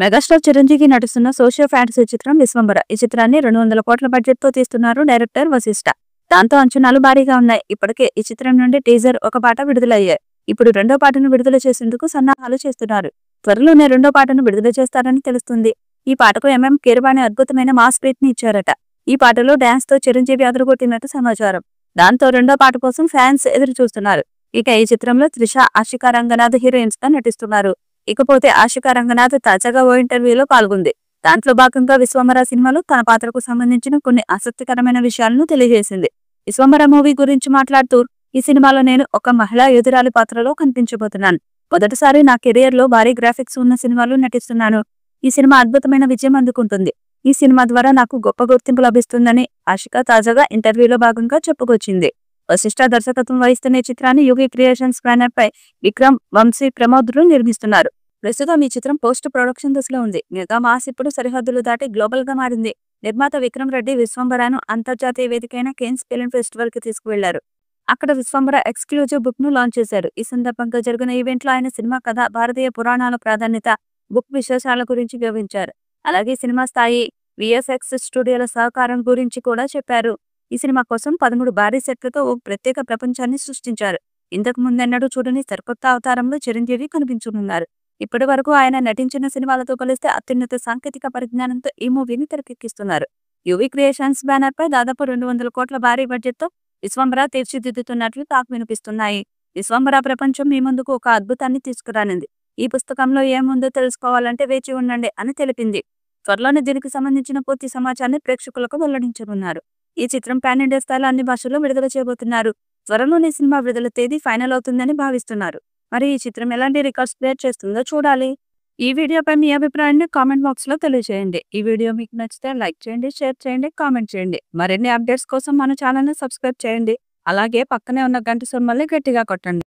Megastar Chiranjeevi నటిస్తున్న socio fantasy చిత్రం విశ్వంబర. ఈ చిత్రాన్ని 200 కోట్ల బడ్జెట్ తో తీస్తున్నారు డైరెక్టర్ వశిష్ఠ. దాంతో అంచనాలు భారీగా ఉన్నాయి. ఇప్పటికే ఈ చిత్రం నుండి టీజర్ ఒక పాట విడుదలయ్యాయి. ఇప్పుడు రెండో పాటను విడుదల చేసేందుకు సన్నాహాలు చేస్తున్నారు. త్వరలోనే రెండో పాటను విడుదల చేస్తారని తెలుస్తుంది. ఈ పాటకు కీరవాణి అద్భుతమైన మాస్ బీట్ ని ఇచ్చారట. ఈ పాటలో డాన్స్ తో చిరంజీవి అదరగొట్టినట్టు సమాచారం. దాంతో రెండో పాట కోసం ఫ్యాన్స్ ఎదురు చూస్తున్నారు. ఇక ఈ చిత్రంలో త్రిష, ఆశికా రంగనాథ్ హీరోయిన్స్ గా నటిస్తున్నారు. ఇకపోతే ఆశికా రంగనాథ్ తాజాగా ఓ ఇంటర్వ్యూలో పాల్గొంది. దాంట్లో భాగంగా విశ్వంబర సినిమాలో తన పాత్రకు సంబంధించిన కొన్ని ఆసక్తికరమైన విషయాలను తెలియజేసింది. విశ్వంబర మూవీ గురించి మాట్లాడుతూ, ఈ సినిమాలో నేను ఒక మహిళా యోధురాలి పాత్రలో కనిపించబోతున్నాను. మొదటిసారి నా కెరియర్ లో భారీ గ్రాఫిక్స్ ఉన్న సినిమాలో నటిస్తున్నాను. ఈ సినిమా అద్భుతమైన విజయం అందుకుంటుంది. ఈ సినిమా ద్వారా నాకు గొప్ప గుర్తింపు లభిస్తుందని ఆశిక తాజాగా ఇంటర్వ్యూలో భాగంగా చెప్పుకొచ్చింది. వశిష్ఠ దర్శకత్వం వహిస్తున్న ఈ చిత్రాన్ని యుగి క్రియేషన్స్ బ్యానర్ పై విక్రమ్, వంశీ, ప్రమోద్లు నిర్మిస్తున్నారు. ప్రస్తుతం ఈ చిత్రం పోస్ట్ ప్రొడక్షన్ దశలో ఉంది. మెగా మాస్ ఇప్పుడు సరిహద్దులు దాటి గ్లోబల్ గా మారింది. నిర్మాత విక్రమ్ రెడ్డి విశ్వంబరను అంతర్జాతీయ వేదికైన కేన్స్ ఫిల్మ్ ఫెస్టివల్ కి తీసుకువెళ్లారు. అక్కడ విశ్వంబర ఎక్స్క్లూజివ్ బుక్ ను లాంచ్ చేశారు. ఈ సందర్భంగా జరిగిన ఈవెంట్ లో ఆయన సినిమా కథ, భారతీయ పురాణాల ప్రాధాన్యత, బుక్ విశేషాల గురించి వివరించారు. అలాగే సినిమా స్థాయి, విఎఫ్ఎక్స్ స్టూడియోల సహకారం గురించి కూడా చెప్పారు. ఈ సినిమా కోసం 13 భారీ సెట్లతో ఓ ప్రత్యేక ప్రపంచాన్ని సృష్టించారు. ఇంతకు ముందెన్నడూ చూడని సరికొత్త అవతారంలో చిరంజీవి కనిపించనున్నారు. ఇప్పటి వరకు ఆయన నటించిన సినిమాలతో కలిస్తే అత్యున్నత సాంకేతిక పరిజ్ఞానంతో ఈ మూవీని తెరకెక్కిస్తున్నారు. యువి క్రియేషన్స్ బ్యానర్ పై దాదాపు 200 కోట్ల భారీ బడ్జెట్ తో విశ్వంబర తీర్చిదిద్దుతున్నట్లు టాక్ వినిపిస్తున్నాయి. విశ్వంబర ప్రపంచం మీ ముందుకు ఒక అద్భుతాన్ని తీసుకురానుంది. ఈ పుస్తకంలో ఏముందో తెలుసుకోవాలంటే వేచి ఉండండి అని తెలిపింది. త్వరలోనే దీనికి సంబంధించిన పూర్తి సమాచారాన్ని ప్రేక్షకులకు వెల్లడించనున్నారు. ఈ చిత్రం పాన్ ఇండియా స్థాయిలో అన్ని భాషల్లో విడుదల చేయబోతున్నారు. త్వరలోనే సినిమా విడుదల తేదీ ఫైనల్ అవుతుందని భావిస్తున్నారు. మరి ఈ చిత్రం ఎలాంటి రికార్డ్స్ క్రియేట్ చేస్తుందో చూడాలి. ఈ వీడియోపై మీ అభిప్రాయాన్ని కామెంట్ బాక్స్ లో తెలియజేయండి. ఈ వీడియో మీకు నచ్చితే లైక్ చేయండి, షేర్ చేయండి, కామెంట్ చేయండి. మరిన్ని అప్డేట్స్ కోసం మన ఛానల్ ని సబ్స్క్రైబ్ చేయండి. అలాగే పక్కనే ఉన్న గంట సింబల్ని గట్టిగా కొట్టండి.